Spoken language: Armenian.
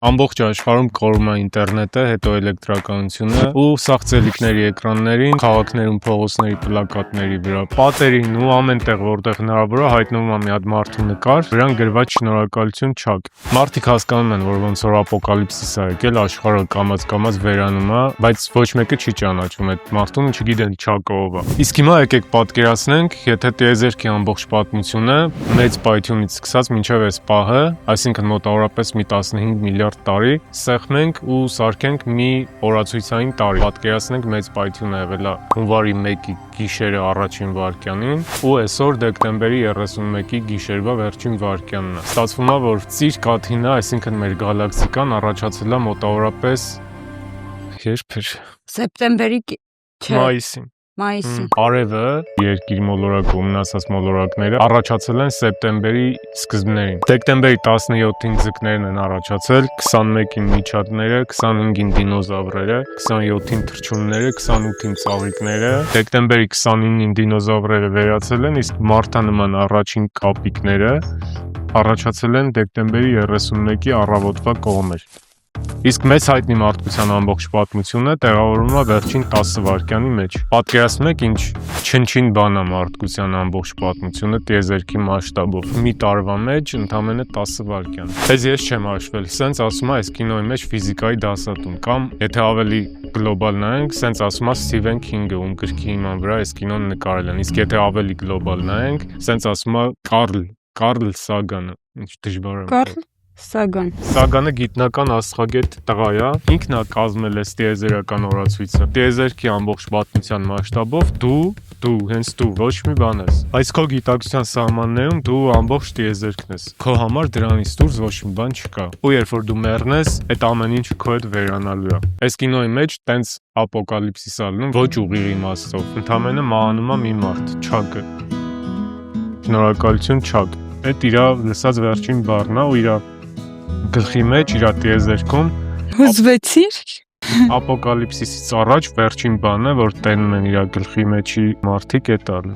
Ամբողջ աշխարհում կորում է ինտերնետը, հետո էլեկտրականությունը ու սաղցելիքների էկրաններին, քաղաքներում փողոցների պլակատների վրա, պատերին ու ամեն տեղ, որտեղ հնարավոր է, հայտնվում է մի հատ մարդու նկար, վրան գրված շնորհակալություն Չակ։ Մարդիկ հասկանում են, որ ոնց որ ապոկալիպսիս է եկել, աշխարհը կամաց վերանում է, բայց ոչ մեկը չի ճանաչում այդ մարդուն, չգիտեն Չակը ով է։ Իսկ հիմա եկեք պատկերացնենք, եթե տիեզերքի ամբողջ պատմությունը մեծ պայթյունից սկսած մինչև այս պահը, այսինքն մոտավորապես մի 15 միլիարդ տարի սեղմենք ու սարքենք մի օրացույցային տարի։ Պատկերացնենք մեծ պայթյուն ա եղել հունվարի 1-ի գիշերը առաջին վայրկյանին ու այսօր դեկտեմբերի 31-ի գիշերվա վերջին վայրկյանն է։ Ստացվում է, որ Ծիր Կաթինը, այսինքն մեր գալակտիկան առաջացել է մոտավորապես երբ էր։ Սեպտեմբերի Մայիսին։ Արևը, երկիր մոլորակում ասած մոլորակները առաջացել են սեպտեմբերի սկզբներին։ Դեկտեմբերի 17-ին ձկներն են առաջացել, 21-ին միջատները, 25-ին դինոզավրերը, 27-ին թռչունները, 28-ին ծաղիկները, դեկտեմբերի 29-ին դինոզավրերը վերացել են, իսկ մարդանման առաջին կապիկները առաջացել են դեկտեմբերի 31-ի առավոտվա կողմեր։ Իսկ մեծ հայտնի մարդկության ամբողջ պատմությունը տեղավորվում է վերջին 10 վայրկյանի մեջ։ Պատկերացնում եք ինչ չնչին բան է մարդկության ամբողջ պատմությունը տիեզերքի մասշտաբով։ Մի տարվա մեջ ընդամենը 10 վայրկյան։ Բայց ես չեմ հաշվել, սենց ասում է այս կինոյի մեջ ֆիզիկայի դասատուն, կամ եթե ավելի գլոբալ նայենք, սենց ասում է Սթիվեն Քինգը, ում գրքի հիման վրա այս կինոն նկարել են։ Իսկ եթե ավելի գլոբալ նայենք, սենց ասում է Կարլ Սագանը։ Ինչ դժվար է։ Սագանը գիտնական աստղագետ տղա է, ինքն է կազմել այս տիեզերական օրացույցը։ Տիեզերքի ամբողջ պատմության մասշտաբով դու, հենց դու ոչ մի բան ես։ Այս քո գիտակցության սահմաններում դու ամբողջ տիեզերքն ես։ Քո համար դրանից դուրս ոչ մի բան չկա։ Ու երբ որ դու մեռնես, այդ ամեն ինչը քո հետ վերանալու է։ Այս կինոյի մեջ տենց ապոկալիպսիս ա լինում ոչ ուղիղ իմաստով։ Ընդամենը մահանում է մի մարդ, Չակը։ Շնորհակալություն Չակ։ Այդ իրա լսած վերջին բառն է ու իրա գլխի մեջ իր տիեզերքում հուզվեցիր։ Ապոկալիպսիսից առաջ վերջին բանը, որ տենում են իր գլխի մեջի մարդիկ է տալը։